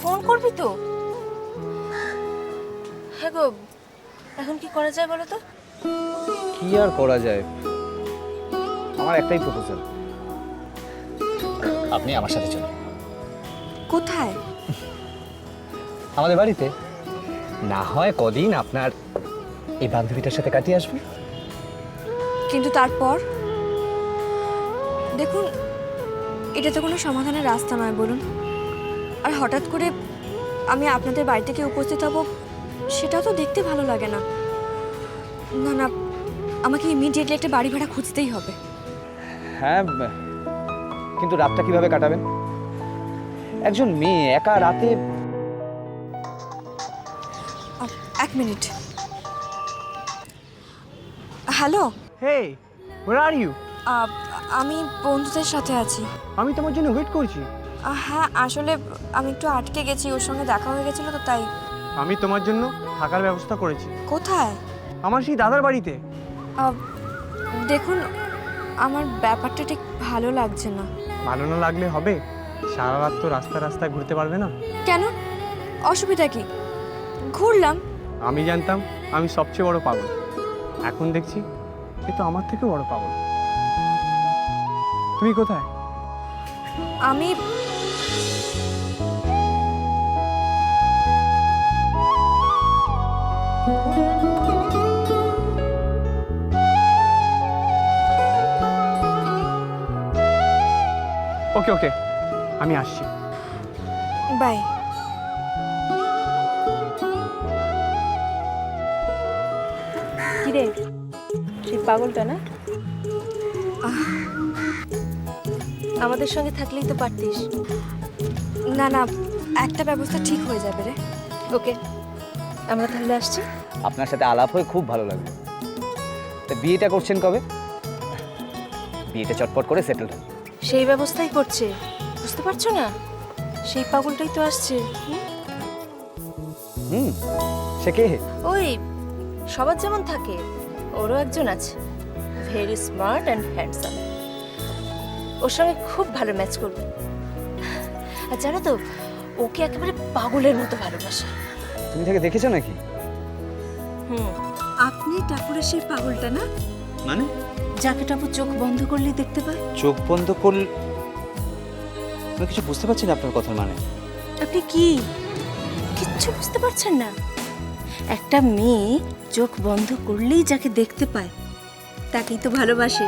Phone করবি তো? হ্যাঁ গো, এখন কি করা যায় বলো তো? কি আর করা যায়, আমার একটাই প্রপোজাল, আপনি আমার সাথে চলুন। কোথায়? আমাদের বাড়িতে। না হয় কদিন আপনার এই বান্ধবীটার সাথে কাটিয়ে আসবেন। কিন্তু তারপর দেখুন, এটা তো কোনো সমাধানের রাস্তা নয় বলুন। আর হঠাৎ করে আমি আপনাদের বাড়ি থেকে উপস্থিত হব, সেটাও তো দেখতে ভালো লাগে না। না না, আমাকে ইমিডিয়েটলি একটা বাড়ি ভাড়া খুঁজতেই হবে। হ্যাঁ, কিন্তু রাতটা কিভাবে কাটাবেন? একজন মেয়ে একা রাতে। এক minute. Hello, Hey, where are you? আমি বন্ধুদের সাথে আছি। আমি তোমার জন্য ওয়েট করছি। হ্যাঁ, আসলে আমি একটু আটকে গেছি, ওর সঙ্গে দেখা হয়ে গেছিল তো তাই। আমি তোমার জন্য থাকার ব্যবস্থা করেছি কোথায়? আমার সেই দাদার বাড়িতে। দেখুন, আমার ব্যাপারটা ঠিক ভালো লাগছে না। ভালো না লাগলে হবে? সারা রাত তো রাস্তায় ঘুরতে পারবে না। কেন? অসুবিধা কি? ঘুরলাম। আমি জানতাম আমি সবচেয়ে বড় পাগল, এখন দেখছি এ তো আমার থেকে বড় পাগল। তুমি কোথায়? আমি ওকে ওকে, আমি আসছি। বাই। কিরে, সেই পাগলটা না? আমাদের সঙ্গে থাকলেই তো পারতিস। না না, একটা ব্যবস্থা ঠিক হয়ে যাবে রে। ওকে, আমরা তাহলে আসছি। আপনার সাথে আলাপ হয়ে খুব ভালো লাগলো। তা বিয়েটা করছেন কবে? বিয়েটা চটপট করে সেটেল হন। সেই ব্যবস্থাই করছে, বুঝতে পারছো না? সেই পাগলটাই তো আসছে। সে কে? ওই সবার যেমন থাকে, ওরও একজন আছে, ভেরি স্মার্ট অ্যান্ড হ্যান্ডসাম। ওর সঙ্গে খুব ভালো ম্যাচ করবে। আর জানো তো, ওকে একেবারে পাগলের মতো ভালোবাসে। তুমি তাকে দেখেছো নাকি? আপনি টাপুরের সেই পাগলটা না? মানে? যাকে টাপু চোখ বন্ধ করলেই দেখতে পায়। চোখ বন্ধ করলে? আমি কিছু বুঝতে পারছি না আপনার কথার মানে। আপনি কি কিচ্ছু বুঝতে পারছেন না? একটা মেয়ে চোখ বন্ধ করলেই যাকে দেখতে পায়, তাকেই তো ভালোবাসে।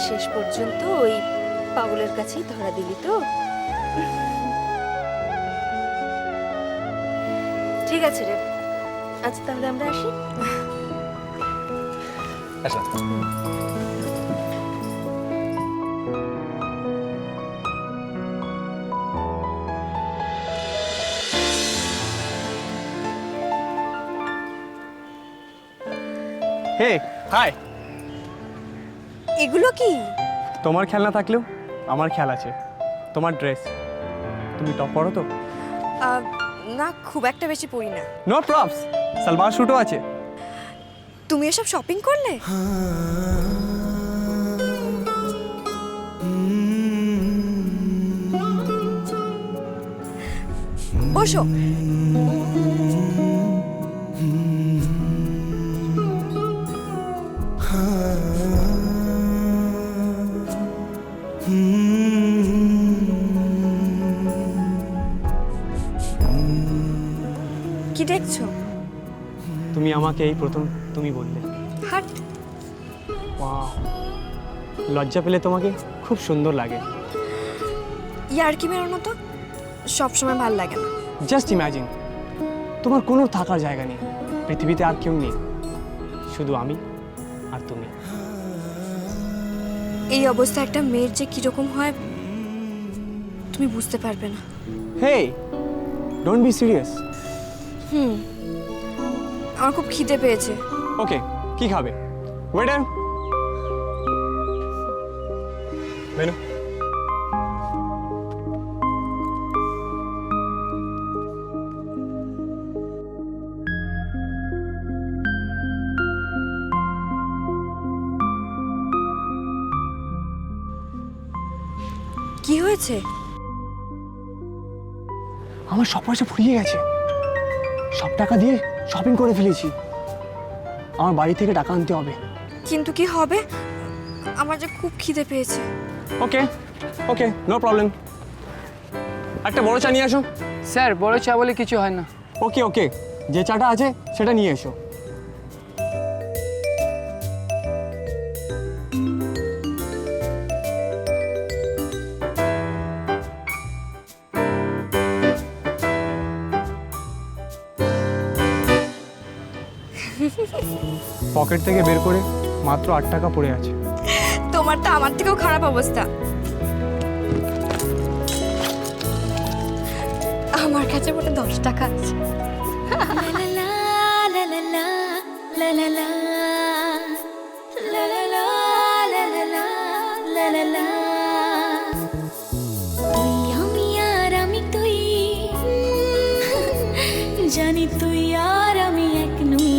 শেষ পর্যন্ত ওই পাগলের কাছেই ধরা দিলি তো। ঠিক আছে রে, আজ তাহলে আমরা আসি। আসলাম। হে হাই। এগুলো কি? তোমার খেলনা থাকলেও আমার খেয়াল আছে। তোমার ড্রেস, তুমি টপ পরো তো? না, খুব একটা বেশি পড়ি না। নো প্রপস, সালবার স্যুটও আছে। তুমি এসব শপিং করলে? বসো। কি দেখছো? তুমি আমাকে এই প্রথম তুমি বললে। হাট। ওয়াও, লজ্জা পেলে তোমাকে খুব সুন্দর লাগে। ইয়ার কি মেরো না তো, সবসময় ভাল লাগে না। জাস্ট ইমাজিন, তোমার কোনো থাকার জায়গা নেই, পৃথিবীতে আর কেউ নেই, শুধু আমি আর তুমি। এই অবস্থা একটা মেয়ের যে কিরকম হয় তুমি বুঝতে পারবে না। হে, ডোন্ট বি সিরিয়াস। আমার খুব খিদে পেয়েছে। ওকে, কি খাবে? Waiter, menu. কি হয়েছে? আমার সব পয়সা ফুরিয়ে গেছে। সব টাকা দিয়ে শপিং করে ফেলেছি। আমার বাড়ি থেকে টাকা আনতে হবে। কিন্তু কি হবে? আমার যে খুব খিদে পেয়েছে। ওকে ওকে, নো প্রবলেম। একটা বড় চা নিয়ে আসো। স্যার বড় চা বলে কিছু হয় না। ওকে ওকে, যে চাটা আছে সেটা নিয়ে এসো। পকেট থেকে বের করে মাত্র 8 টাকা পড়ে আছে। তোমার তো আমার থেকেও খারাপ অবস্থা। আমার কাছে মনে 10 টাকা আছে। জানি তুই আর আমি এক নই,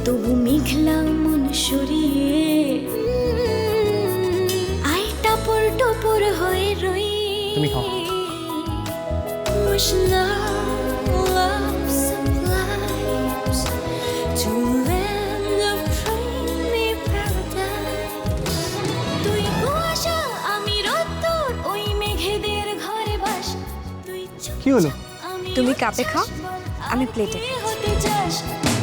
তবু মেঘলা মন সরিয়ে আই টাপুর টুপুর হয়ে রই। তুমি খাও। Wish love supplies to land of dreamy paradise. তুই কুয়াশা আমি রোদ্দুর, ওই মেঘেদের ঘরে বাস। তুই কি হলো? তুমি কাপে খাও, আমি প্লেটে। হতে চাস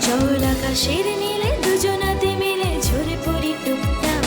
চল আকাশের নীলে দুজনাতে মিলে ঝরে পড়ি টুকটাক।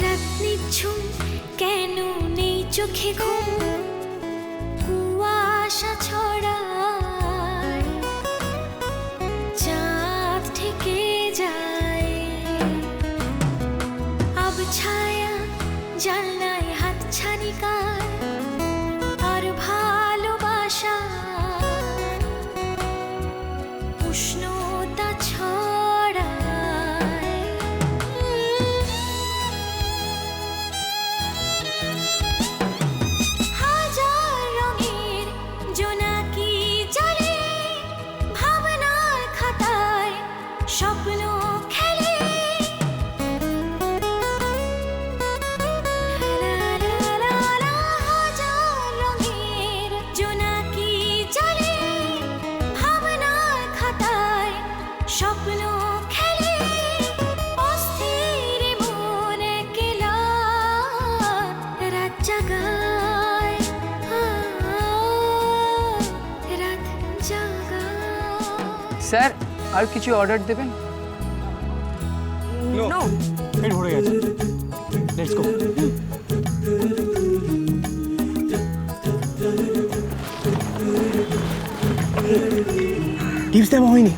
রাত নিঝুম কেন নেই চোখে ঘুম, কুয়াশা ছড়ায় চাঁদ থেকে যায়। আবছায়া জানলায় হাত ছানি কার, আর ভালোবাসা উষ্ণতা ছড়ায়। হাজার রঙের জোনাকি জলে ভাবনার খাতায় স্বপ্ন খেলে। হাজার রঙের জোনাকি জলে ভাবনার খাতায় স্বপ্ন খেলে। অস্থির মন একলা রাত জাগায়, রাত জাগায়। স্যার আর কিছু অর্ডার দেবেন? নো, পেট ভরে গেছে। Let's go. টিপস দেওয়া হয়নি।